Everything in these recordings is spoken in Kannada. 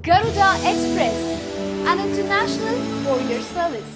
Garuda Express, an international courier service.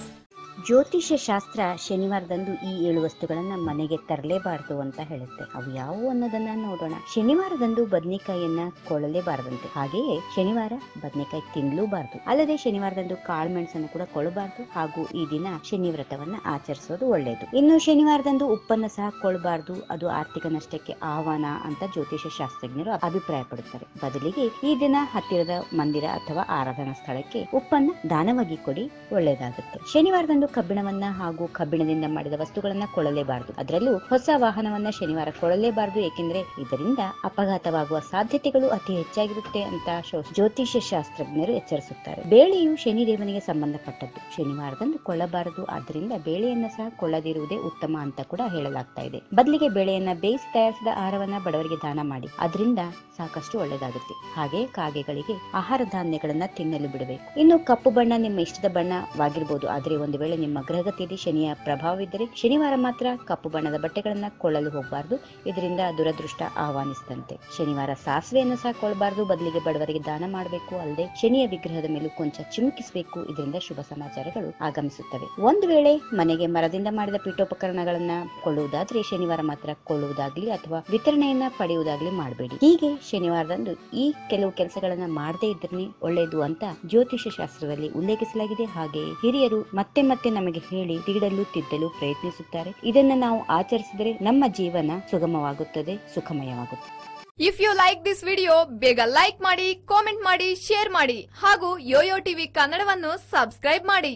ಜ್ಯೋತಿಷ್ಯ ಶಾಸ್ತ್ರ ಶನಿವಾರದಂದು ಈ 7 ವಸ್ತುಗಳನ್ನ ಮನೆಗೆ ತರಲೇಬಾರದು ಅಂತ ಹೇಳುತ್ತೆ. ಅವು ಯಾವುವು ಅನ್ನೋದನ್ನ ನೋಡೋಣ. ಶನಿವಾರದಂದು ಬದನೆಕಾಯಿಯನ್ನ ಕೊಳ್ಳಲೇಬಾರದಂತೆ. ಹಾಗೆಯೇ ಶನಿವಾರ ಬದನೆಕಾಯಿ ತಿನ್ನಲೂಬಾರದು. ಅಲ್ಲದೆ ಶನಿವಾರದಂದು ಕಾಳುಮೆಣಸನ್ನು ಕೂಡ ಕೊಳ್ಳಬಾರದು. ಹಾಗೂ ಈ ದಿನ ಶನಿ ವ್ರತವನ್ನ ಆಚರಿಸೋದು ಒಳ್ಳೆಯದು. ಇನ್ನು ಶನಿವಾರದಂದು ಉಪ್ಪನ್ನ ಸಹ ಕೊಳ್ಳಬಾರದು. ಅದು ಆರ್ಥಿಕ ನಷ್ಟಕ್ಕೆ ಆಹ್ವಾನ ಅಂತ ಜ್ಯೋತಿಷ್ಯ ಶಾಸ್ತ್ರಜ್ಞರು ಅಭಿಪ್ರಾಯ ಪಡುತ್ತಾರೆ. ಬದಲಿಗೆ ಈ ದಿನ ಹತ್ತಿರದ ಮಂದಿರ ಅಥವಾ ಆರಾಧನಾ ಸ್ಥಳಕ್ಕೆ ಉಪ್ಪನ್ನ ದಾನವಾಗಿ ಕೊಡಿ, ಒಳ್ಳೆಯದಾಗುತ್ತೆ. ಶನಿವಾರದಂದು ಕಬ್ಬಿಣವನ್ನ ಹಾಗೂ ಕಬ್ಬಿಣದಿಂದ ಮಾಡಿದ ವಸ್ತುಗಳನ್ನ ಕೊಳ್ಳಲೇಬಾರದು. ಅದರಲ್ಲೂ ಹೊಸ ವಾಹನವನ್ನ ಶನಿವಾರ ಕೊಳ್ಳಲೇಬಾರದು. ಏಕೆಂದ್ರೆ ಇದರಿಂದ ಅಪಘಾತವಾಗುವ ಸಾಧ್ಯತೆಗಳು ಅತಿ ಹೆಚ್ಚಾಗಿರುತ್ತೆ ಅಂತ ಜ್ಯೋತಿಷ್ಯ ಶಾಸ್ತ್ರಜ್ಞರು ಎಚ್ಚರಿಸುತ್ತಾರೆ. ಬೇಳೆಯು ಶನಿ ದೇವನಿಗೆ ಸಂಬಂಧಪಟ್ಟದ್ದು. ಶನಿವಾರದಂದು ಕೊಳ್ಳಬಾರದು. ಆದ್ದರಿಂದ ಬೇಳೆಯನ್ನ ಸಹ ಕೊಳ್ಳದಿರುವುದೇ ಉತ್ತಮ ಅಂತ ಕೂಡ ಹೇಳಲಾಗ್ತಾ ಇದೆ. ಬದಲಿಗೆ ಬೇಳೆಯನ್ನ ಬೇಯಿಸಿ ತಯಾರಿಸಿದ ಆಹಾರವನ್ನ ಬಡವರಿಗೆ ದಾನ ಮಾಡಿ. ಅದರಿಂದ ಸಾಕಷ್ಟು ಒಳ್ಳೆಯದಾಗುತ್ತೆ. ಹಾಗೆ ಕಾಗೆಗಳಿಗೆ ಆಹಾರ ಧಾನ್ಯಗಳನ್ನ ತಿನ್ನಲು ಬಿಡಬೇಕು. ಇನ್ನು ಕಪ್ಪು ಬಣ್ಣ ನಿಮ್ಮ ಇಷ್ಟದ ಬಣ್ಣವಾಗಿರ್ಬೋದು. ಆದ್ರೆ ಒಂದು ವೇಳೆ ನಿಮ್ಮ ಗ್ರಹಗತಿಯಲ್ಲಿ ಶನಿಯ ಪ್ರಭಾವವಿದ್ದರೆ ಶನಿವಾರ ಮಾತ್ರ ಕಪ್ಪು ಬಣ್ಣದ ಬಟ್ಟೆಗಳನ್ನ ಕೊಳ್ಳಲು ಹೋಗಬಾರದು. ಇದರಿಂದ ದುರದೃಷ್ಟ ಆಹ್ವಾನಿಸಿದಂತೆ. ಶನಿವಾರ ಸಾಸಿವೆಯನ್ನು ಸಹ ಕೊಳ್ಳಬಾರದು. ಬದಲಿಗೆ ಬಡವರಿಗೆ ದಾನ ಮಾಡಬೇಕು. ಅಲ್ಲದೆ ಶನಿಯ ವಿಗ್ರಹದ ಮೇಲೂ ಕೊಂಚ ಚಿಮುಕಿಸಬೇಕು. ಇದರಿಂದ ಶುಭ ಸಮಾಚಾರಗಳು ಆಗಮಿಸುತ್ತವೆ. ಒಂದು ವೇಳೆ ಮನೆಗೆ ಮರದಿಂದ ಮಾಡಿದ ಪೀಠೋಪಕರಣಗಳನ್ನ ಕೊಳ್ಳುವುದಾದ್ರೆ ಶನಿವಾರ ಮಾತ್ರ ಕೊಳ್ಳುವುದಾಗ್ಲಿ ಅಥವಾ ವಿತರಣೆಯನ್ನ ಪಡೆಯುವುದಾಗ್ಲಿ ಮಾಡಬೇಡಿ. ಹೀಗೆ ಶನಿವಾರದಂದು ಈ ಕೆಲವು ಕೆಲಸಗಳನ್ನ ಮಾಡದೇ ಇದ್ರೆ ಒಳ್ಳೆಯದು ಅಂತ ಜ್ಯೋತಿಷ್ಯ ಶಾಸ್ತ್ರದಲ್ಲಿ ಉಲ್ಲೇಖಿಸಲಾಗಿದೆ. ಹಾಗೆ ಹಿರಿಯರು ಮತ್ತೆ ಮತ್ತೆ ನಮಗೆ ಹೇಳಿ ತಿದ್ದಲು ಪ್ರಯತ್ನಿಸುತ್ತಾರೆ. ಇದನ್ನ ನಾವು ಆಚರಿಸಿದರೆ ನಮ್ಮ ಜೀವನ ಸುಗಮವಾಗುತ್ತದೆ, ಸುಖಮಯವಾಗುತ್ತದೆ. If you like this video, ಬೇಗ ಲೈಕ್ ಮಾಡಿ, ಕಾಮೆಂಟ್ ಮಾಡಿ, ಶೇರ್ ಮಾಡಿ ಹಾಗೂ ಯೋಯೋ ಟಿವಿ ಕನ್ನಡವನ್ನು ಸಬ್ಸ್ಕ್ರೈಬ್ ಮಾಡಿ.